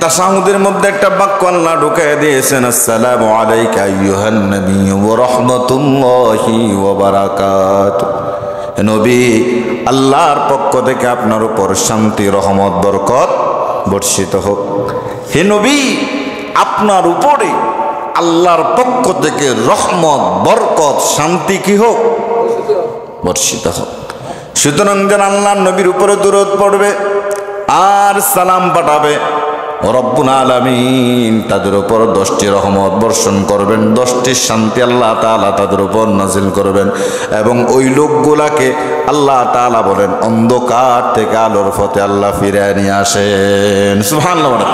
তাশাহুদের মধ্যে একটা বাক্য আল্লাহ ঢুকায় দিয়েছেন, আসসালামু আলাইকা আইয়ুহান নবী ওয়া রাহমাতুল্লাহি ওয়া বারাকাতুহু। নবী, আল্লাহর পক্ষ থেকে আপনার উপর শান্তি, রহমত, বরকত বর্ষিত হোক। হে নবী, আপনার উপরে আল্লাহর পক্ষ থেকে রহমত, বরকত, শান্তি কি হোক? বর্ষিত হোক। সুতরাং যারা আল্লাহর নবীর উপরে দুরূদ পড়বে আর সালাম পাঠাবে, রব্বুল আলামিন তাদের উপর 10টি রহমত বর্ষণ করবেন, 10টি শান্তি আল্লাহ তাআলা তাদের উপর নাজিল করবেন। এবং ওই লোকগুলাকে আল্লাহ তাআলা বলেন অন্ধকার থেকে আলোর পথে আল্লাহ ফিরিয়ে নিয়ে আসেন। সুবহানাল্লাহ।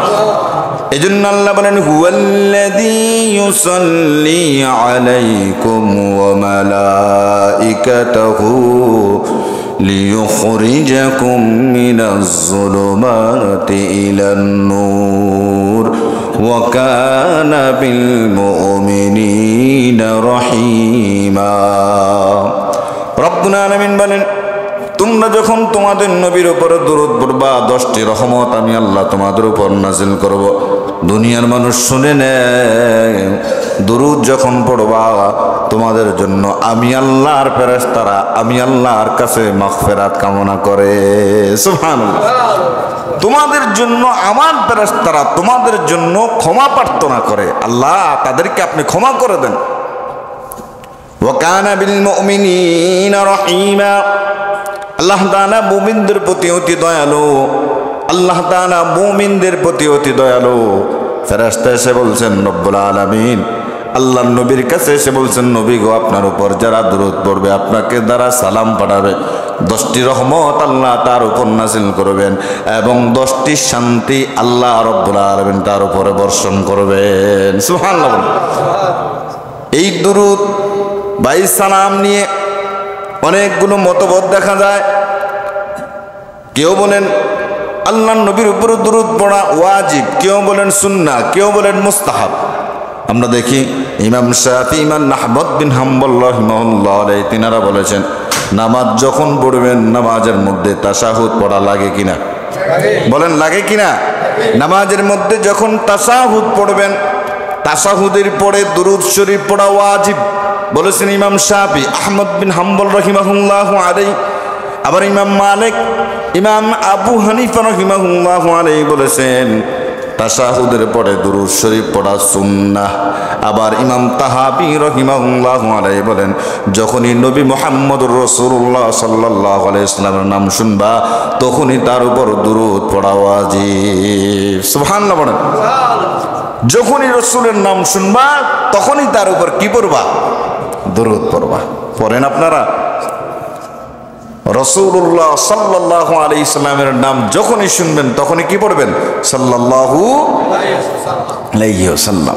এজন্য আল্লাহ বলেন, হুয়াল্লাযী ইউসাল্লি আলাইকুম ওয়া মালাইকাতুহু লিইখরিজাকুম মিনাজ যুলুমাতি ইলান নূর ওয়া কানা বিল মুমিনিনা রহিমা। রব্বুল আলামিন বলেন, তোমরা যখন তোমাদের নবীর উপরে দুরূদ পড়বা, 10টি রহমত আমি আল্লাহ তোমাদের উপর নাজিল করব। দুনিয়ার মানুষ শুনে নে, দুরূদ যখন পড়বা তোমাদের জন্য আমি আল্লাহর ফেরেশতারা আমি আল্লাহর কাছে মাগফিরাত কামনা করে। সুবহানাল্লাহ। তোমাদের জন্য আমার ফেরেশতারা তোমাদের জন্য ক্ষমা প্রার্থনা করে, আল্লাহ তাদেরকে আপনি ক্ষমা করে দেন। ওয়া কানা বিল মুমিনিনা রহিমা। আল্লাহ তাআলা মুমিনদের প্রতি অতি দয়ালু। আল্লাহ তাআলা মুমিনদের প্রতি অতি দয়ালু। ফেরেশতা এসে বলছেন রব্বুল আলামিন আল্লাহর নবীর কাছে এসে বলছেন, নবী গো, আপনার উপর যারা দুরূদ পড়বে, আপনাকে দ্বারা সালাম পাঠাবে, 10টি রহমত আল্লাহ তার উপর নাজিল করবেন এবং 10টি শান্তি আল্লাহ রব্বুল আলামিন তার উপরে বর্ষণ করবেন। সুবহানাল্লাহ। এই দুরূদ বা সালাম নিয়ে অনেকগুলো মতভেদ দেখা যায়। কেউ বলেন আল্লাহর নবীর উপরে দুরূদ পড়া ওয়াজিব, কেউ বলেন সুন্নাহ, কেউ বলেন মুস্তাহাব। আমরা দেখি ইমাম শাফি, ইমাম আহমদ বিন হাম্বল রাহিমাহুল্লাহ আলাইহি তিনারা বলেছেন, নামাজ যখন পড়বেন নামাজের মধ্যে তাশাহুদ পড়া লাগে কিনা? বলেন লাগে কিনা? নামাজের মধ্যে যখন তাশাহুদ পড়বেন, তাশাহুদের পরে দুরূদ শরীফ পড়া ওয়াজিব বলেছেন ইমাম শাফি, আহমদ বিন হাম্বল রাহিমাহুল্লাহ আলাইহি। আবার ইমাম মালিক, ইমাম আবু হানিফা রাহিমাহুল্লাহ আলাইহি বলেছেন তাশাহুদের পরে দুরূদ শরীফ পড়া সুন্নাহ। আবার ইমাম তাহাবী রাহিমাহুল্লাহ আলাইহি বলেন, যখনই নবী মুহাম্মদুর রাসূলুল্লাহ সাল্লাল্লাহু আলাইহি ওয়াসাল্লামের নাম শুনবা তখনই তার উপর দুরূদ পড়া ওয়াজিব। সুবহানাল্লাহ বলেন। যখনই রাসূলের নাম শুনবা তখনই তার উপর কি পড়বা? দুরূদ পড়বা। পড়েন আপনারা? রাসূলুল্লাহ সাল্লাল্লাহু আলাইহি সাল্লামের নাম যখনই শুনবেন তখনই কি পড়বেন? সাল্লাল্লাহু আলাইহি ওয়াসাল্লাম।